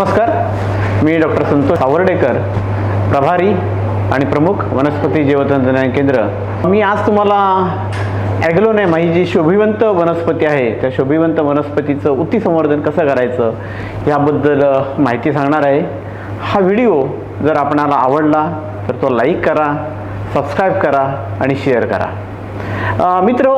नमस्कार, मी डॉक्टर संतोष सावर्डेकर, प्रभारी आणि प्रमुख वनस्पती जैवतंत्रज्ञान केंद्र। मी आज तुम्हाला ॲग्लोनेमा ही जी शोभिवंत वनस्पती आहे त्या शोभिवंत वनस्पतीचं उती संवर्धन कसं करायचं याबद्दल माहिती सांगणार आहे। हा व्हिडिओ जर आपणाला आवडला तर तो लाईक करा, सबस्क्राईब करा आणि शेअर करा। मित्रो,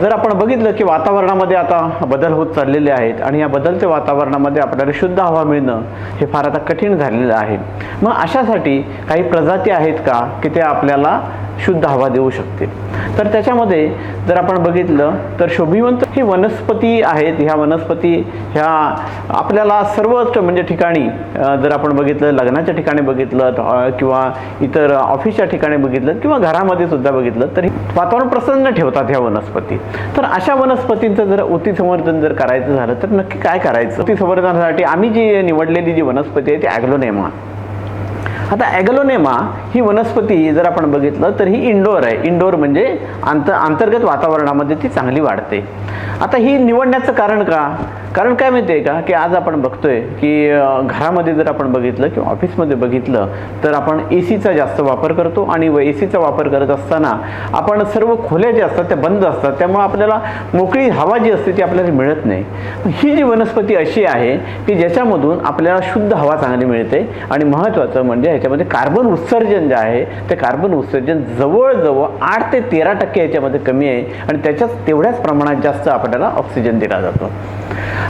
जर आपण बघितलं की वातावरणामध्ये आता बदल होत चाललेले आहेत आणि या बदलत्या वातावरणामध्ये आपल्याला शुद्ध हवा मिळणं हे फार आता कठीण झालेलं आहे। मग अशासाठी काही प्रजाती आहेत का की त्या आपल्याला शुद्ध हवा देऊ शकते? तर त्याच्यामध्ये जर आपण बघितलं तर शोभिवंत ही वनस्पती आहेत। ह्या वनस्पती ह्या आपल्याला सर्वच म्हणजे ठिकाणी जर आपण बघितलं, लग्नाच्या ठिकाणी बघितलं किंवा इतर ऑफिसच्या ठिकाणी बघितलं किंवा घरामध्ये सुद्धा बघितलं तरी वातावरण प्रसन्न ठेवतात ह्या वनस्पती। तर अशा वनस्पतींचं जर उती संवर्धन जर करायचं झालं तर नक्की काय करायचं? उती संवर्धनासाठी आम्ही जी निवडलेली जी वनस्पती आहे ती ॲग्लोनेमा। आता ॲग्लोनेमा ही वनस्पती जर आपण बघितलं तर ही इंडोर आहे। इंडोर म्हणजे अंतर्गत वातावरणामध्ये ती चांगली वाढते। आता ही निवडण्याचं कारण कारण काय माहिती आहे का की आज आपण बघतोय की घरामध्ये जर आपण बघितलं किंवा ऑफिसमध्ये बघितलं तर आपण एसीचा जास्त वापर करतो आणि एसीचा वापर करत असताना आपण सर्व खोल्या ज्या असतात त्या बंद असतात, त्यामुळे आपल्याला मोकळी हवा जी असते ती आपल्याला मिळत नाही। ही जी वनस्पती अशी आहे की ज्याच्यामधून आपल्याला शुद्ध हवा चांगली मिळते आणि महत्त्वाचं म्हणजे ह्याच्यामध्ये कार्बन उत्सर्जन जे आहे ते कार्बन उत्सर्जन जवळजवळ 8 ते 13% ह्याच्यामध्ये कमी आहे आणि त्याच्याच तेवढ्याच प्रमाणात जास्त आपल्याला ऑक्सिजन दिला जातो।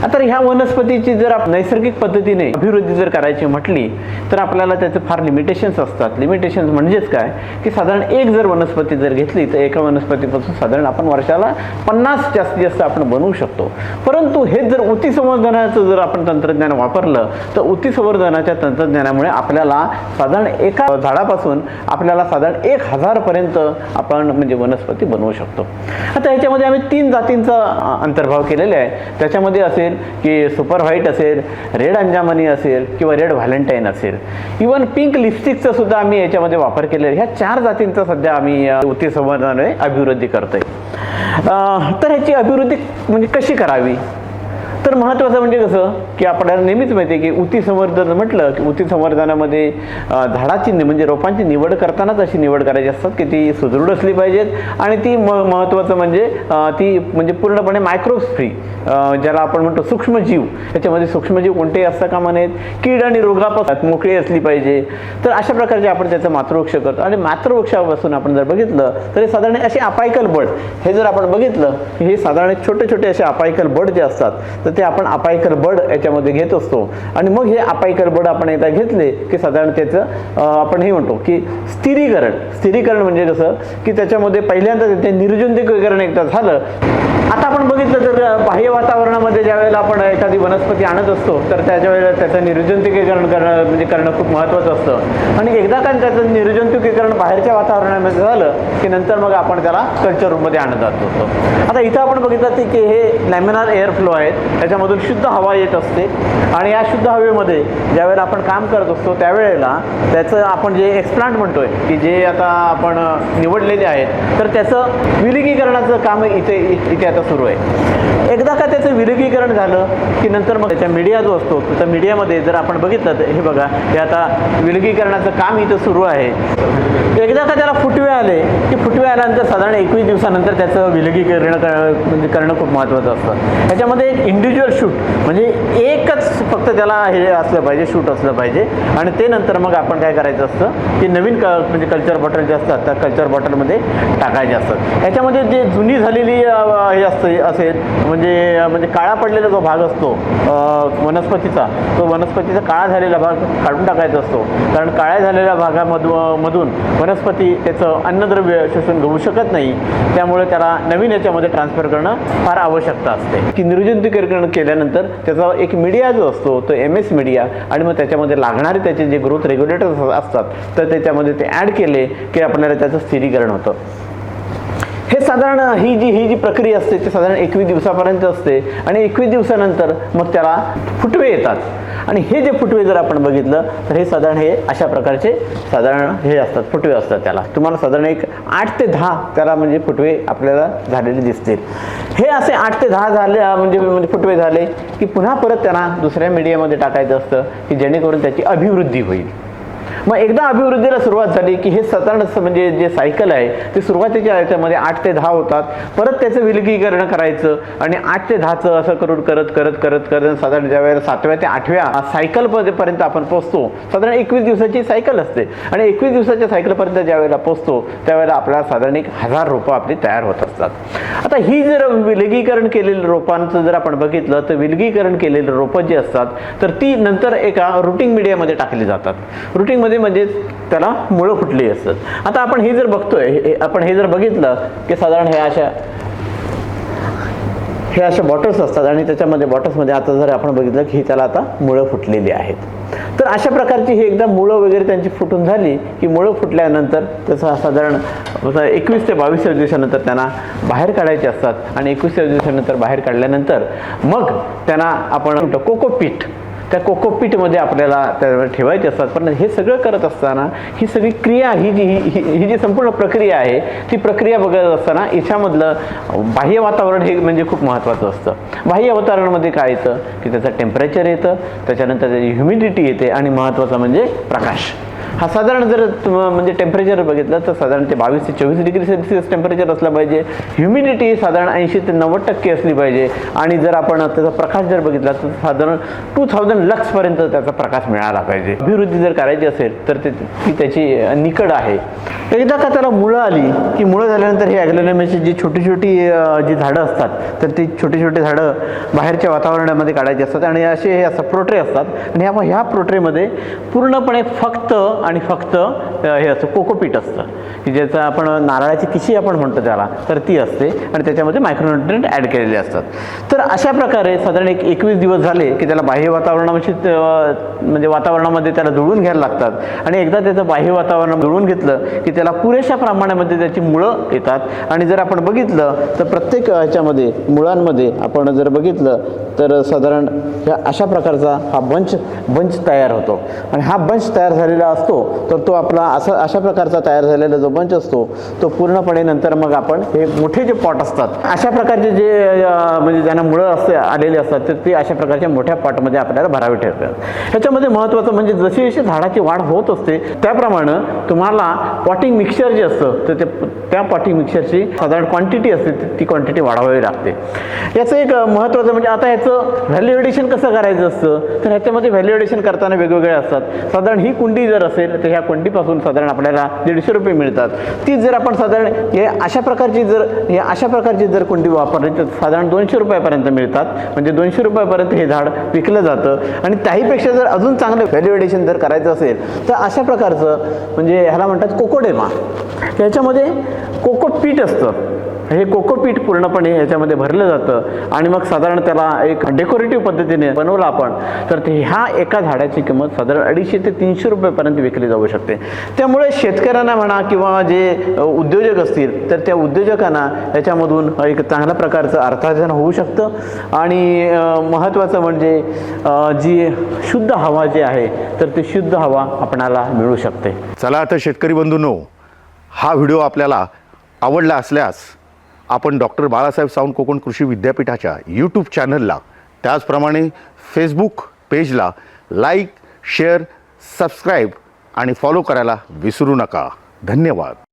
आता ह्या वनस्पतीची जर आपण नैसर्गिक पद्धतीने अभिवृद्धी जर करायची म्हटली तर आपल्याला त्याचे फार लिमिटेशन्स असतात। लिमिटेशन्स म्हणजेच काय की साधारण एक जर वनस्पती जर घेतली तर एका वनस्पतीपासून साधारण आपण वर्षाला 50 जास्तीत जास्त आपण बनवू शकतो। परंतु हे जर उती संवर्धनाचं जर आपण तंत्रज्ञान वापरलं तर उती संवर्धनाच्या तंत्रज्ञानामुळे आपल्याला साधारण एका झाडापासून आपल्याला साधारण 1000 पर्यंत आपण म्हणजे वनस्पती बनवू शकतो। आता ह्याच्यामध्ये आम्ही 3 जातींचा अंतर्भाव केलेला आहे। त्याच्यामध्ये असेल की सुपर व्हाईट असेल, रेड अंजामनी असेल किंवा रेड व्हॅलेंटाईन असेल, इवन पिंक लिपस्टिकचा सुद्धा आम्ही याच्यामध्ये वापर केलेला आहे। ह्या 4 जातींचा सध्या आम्ही उती संवर्धनाने अभिवृद्धी करतोय। तर ह्याची अभिवृद्धी म्हणजे कशी करावी तर महत्त्वाचं म्हणजे कसं की आपल्याला नेहमीच माहिती आहे की उती संवर्धन म्हटलं की उती संवर्धनामध्ये झाडाची म्हणजे रोपांची निवड करतानाच अशी निवड करायची असतात की ती सुदृढ असली पाहिजेत आणि ती महत्त्वाचं म्हणजे ती म्हणजे पूर्णपणे मायक्रोब्स फ्री, ज्याला आपण म्हणतो सूक्ष्मजीव, याच्यामध्ये सूक्ष्मजीव कोणतेही असता कामा नयेत, कीड आणि रोगापासून मोकळी असली पाहिजे। तर अशा प्रकारचे आपण त्याचं मातृवृक्ष करतो आणि मातृवृक्षापासून आपण जर बघितलं तर साधारण असे अपायकल बड हे जर आपण बघितलं हे साधारण छोटे छोटे असे अपायकल बड जे असतात तर ते आपण अपायकल बड याच्यामध्ये घेत असतो आणि मग हे अपायकल बड आपण एकदा घेतले की साधारण त्याचं आपण हे म्हणतो की स्थिरीकरण म्हणजे कसं की त्याच्यामध्ये पहिल्यांदा ते निर्जंतुकीकरण एकदा झालं। आता आपण बघितलं तर बाह्य वातावरणामध्ये ज्या वेळेला आपण एखादी वनस्पती आणत असतो तर त्याच्या वेळेला त्याचं निर्जंतुकीकरण करणं खूप महत्त्वाचं असतं आणि एकदा का त्याचं निर्जंतुकीकरण बाहेरच्या वातावरणामध्ये झालं की नंतर मग आपण त्याला कल्चर रूममध्ये आणत असतो। आता इथं आपण बघितलं की हे लॅमिनार एअर फ्लो आहेत, त्याच्यामधून शुद्ध हवा येत असते आणि या शुद्ध हवेमध्ये ज्यावेळेला आपण काम करत असतो त्यावेळेला त्याचं आपण जे एक्सप्लांट म्हणतोय की जे आता आपण निवडलेले आहेत तर त्याचं विलगीकरणाचं काम इथे आता सुरू आहे। एकदा का त्याचं विलगीकरण झालं की नंतर मग त्याच्या मीडिया जो असतो त्या मीडियामध्ये जर आपण बघितलं तर हे बघा हे आता विलगीकरणाचं काम इथं सुरू आहे। एकदा का त्याला फुटवे आले की फुटवे आल्यानंतर साधारण 21 दिवसानंतर त्याचं विलगीकरण म्हणजे करणं खूप महत्त्वाचं असतं। त्याच्यामध्ये एक इंडिव्हिज्युअल शूट म्हणजे एकच फक्त त्याला हे असलं पाहिजे, शूट असलं पाहिजे आणि ते नंतर मग आपण काय करायचं असतं की नवीन म्हणजे कल्चर बॉटल जे असतात त्या कल्चर बॉटलमध्ये टाकायचे असतात। याच्यामध्ये जे जुनी झालेली हे असेल म्हणजे काळा पडलेला जो भाग असतो वनस्पतीचा, तो वनस्पतीचा काळा झालेला भाग काढून टाकायचा असतो, कारण काळ्या झालेल्या भागामधून वनस्पती त्याचं अन्नद्रव्य शोषून घेऊ शकत नाही, त्यामुळे त्याला नवीन याच्यामध्ये ट्रान्सफर करणं फार आवश्यकता असते। की निर्जंतुकीकरण केल्यानंतर त्याचा एक मीडिया जो असतो तो MS मीडिया आणि मग त्याच्यामध्ये लागणारे त्याचे जे ग्रोथ रेग्युलेटर्स असतात तर त्याच्यामध्ये ते ॲड केले की आपल्याला त्याचं स्थिरीकरण होतं। हे साधारण ही जी प्रक्रिया असते ती साधारण 21 दिवसापर्यंत असते आणि 21 दिवसानंतर मग त्याला फुटवे येतात आणि हे जे फुटवे जर आपण बघितलं तर हे साधारण हे अशा प्रकारचे साधारण हे असतात, फुटवे असतात. त्याला तुम्हाला साधारण एक 8 ते 10 त्याला म्हणजे फुटवे आपल्याला झालेले दिसतील. हे असे 8 ते 10 झाले म्हणजे फुटवे झाले की पुन्हा परत त्यांना दुसऱ्या मीडियामध्ये टाकायचं असतं की जेणेकरून त्याची अभिवृद्धी होईल. मग एकदा अभिवृद्धीला सुरुवात झाली की हे साधारण म्हणजे जे सायकल आहे ते सुरुवातीच्या याच्यामध्ये 8 ते 10 होतात. परत त्याचं विलगीकरण करायचं आणि 8 ते 10चं असं करून करत साधारण ज्या वेळेला 7व्या ते 8व्या सायकलपर्यंत आपण पोहोचतो. साधारण 21 दिवसाची सायकल असते आणि 21 दिवसाच्या सायकलपर्यंत ज्या वेळेला पोहोचतो त्यावेळेला आपल्याला साधारण 1000 रोपं आपली तयार होत असतात. आता ही जर विलगीकरण केलेलं रोपांचं जर आपण बघितलं तर विलगीकरण केलेलं रोपं जी असतात तर ती नंतर एका रुटिंग मीडियामध्ये टाकली जातात. रुटिंग म्हणजे त्याला मुळं फुटली असतात. आता आपण हे जर बघतोय, आपण हे जर बघितलं की साधारण हे अशा बॉटल्स असतात आणि त्याच्यामध्ये बॉटल्समध्ये आता जर आपण बघितलं की त्याला आता मुळं फुटलेली आहेत. तर अशा प्रकारची ही एकदा मुळं वगैरे त्यांची फुटून झाली की मुळं फुटल्यानंतर त्याचा साधारण 21 ते 22 दिवसानंतर त्यांना बाहेर काढायचे असतात आणि 21 दिवसानंतर बाहेर काढल्यानंतर मग त्यांना आपण कोकोपीट त्या कोकोपीटमध्ये आपल्याला त्या ठेवायचे असतात. पण हे सगळं करत असताना ही सगळी क्रिया ही जी संपूर्ण प्रक्रिया आहे ती प्रक्रिया बघत असताना याच्यामधलं बाह्य वातावरण हे म्हणजे खूप महत्त्वाचं असतं. बाह्य वातावरणामध्ये काय येतं की त्याचं टेम्परेचर येतं, त्याच्यानंतर त्याची ह्युमिडिटी येते आणि महत्त्वाचं म्हणजे प्रकाश. हा साधारण जर म्हणजे टेम्परेचर बघितलं तर साधारण ते 22 ते 24 डिग्री सेल्सिअस टेम्परेचर असलं पाहिजे. ह्युमिडिटी साधारण 80 ते 90% असली पाहिजे आणि जर आपण त्याचा प्रकाश जर बघितला तर साधारण 2000 लक्सपर्यंत त्याचा प्रकाश मिळाला पाहिजे. अभिवृद्धी जर करायची असेल तर ती त्याची निकड आहे. एकदा का त्याला मुळं आली की मुळं झाल्यानंतर हे ॲग्लोनेमाची जी छोटी जी झाडं असतात तर ती छोटी झाडं बाहेरच्या वातावरणामध्ये काढायची असतात आणि असे हे असं प्रोट्रे असतात आणि ह्या प्रोट्रेमध्ये पूर्णपणे फक्त हे असं कोकोपीट असतं की ज्याचं आपण नारळाची किशी आपण म्हणतो त्याला, तर ती असते आणि त्याच्यामध्ये मायक्रोन्युट्रिएंट ॲड केलेले असतात. तर अशा प्रकारे साधारण 21 दिवस झाले की त्याला बाह्य वातावरणामध्ये त्याला जुळून घ्यायला लागतात आणि एकदा त्याचं बाह्य वातावरण जुळून घेतलं की त्याला पुरेशा प्रमाणामध्ये त्याची मुळं येतात आणि जर आपण बघितलं तर प्रत्येक ह्याच्यामध्ये मुळांमध्ये आपण जर बघितलं तर साधारण ह्या अशा प्रकारचा हा बंच तयार होतो आणि हा बंच तयार झालेला असतो तर तो आपला अशा प्रकारचा तयार झालेला जो बंच असतो तो पूर्णपणे नंतर मग आपण हे मोठे जे पॉट असतात अशा प्रकारचे जे म्हणजे ज्यांना मुळं आलेले असतात तर ते अशा प्रकारच्या मोठ्या पॉटमध्ये आपल्याला भरावे ठरतात. ह्याच्यामध्ये महत्त्वाचं म्हणजे जशी झाडाची वाढ होत असते त्याप्रमाणे तुम्हाला पॉटिंग मिक्सचर जे असतं तर त्या पॉटिंग मिक्सचरची साधारण क्वांटिटी असते ती क्वांटिटी वाढवावी लागते. याचं एक महत्त्वाचं म्हणजे आता ह्याचं व्हॅल्युएडिशन कसं करायचं असतं तर ह्याच्यामध्ये व्हॅल्युएडिशन करताना वेगवेगळे असतात. साधारण ही कुंडी जर असेल तर ह्या कुंडीपासून साधारण आपल्याला 150 रुपये मिळतात. तीच जर आपण साधारण अशा प्रकारची जर कुंडी वापरली तर साधारण 200 रुपयापर्यंत मिळतात. म्हणजे 200 रुपयापर्यंत हे झाड विकलं जातं आणि त्याहीपेक्षा जर अजून चांगलं व्हॅल्युएडिशन जर करायचं असेल तर अशा प्रकारचं म्हणजे ह्याला म्हणतात कोकोडेमा. ह्याच्यामध्ये कोकोपीट असतं. हे कोकोपीट पूर्णपणे याच्यामध्ये भरलं जातं आणि मग साधारण त्याला एक डेकोरेटिव्ह पद्धतीने बनवलं आपण तर ह्या एका झाडाची किंमत साधारण 250 ते 300 रुपयेपर्यंत विकली जाऊ शकते. त्यामुळे शेतकऱ्यांना म्हणा किंवा जे उद्योजक असतील तर त्या उद्योजकांना याच्यामधून एक चांगल्या प्रकारचं अर्थार्जन होऊ शकतं आणि महत्त्वाचं म्हणजे जी शुद्ध हवा जी आहे तर ती शुद्ध हवा आपणाला मिळू शकते. चला आता शेतकरी बंधूंनो, हा व्हिडिओ आपल्याला आवडला असल्यास आपण डॉक्टर बाळासाहेब सावंत कोकण कृषी विद्यापीठाच्या यूट्यूब चॅनलला त्याचप्रमाणे फेसबुक पेजला लाईक, शेअर, सबस्क्राईब आणि फॉलो करायला विसरू नका. धन्यवाद.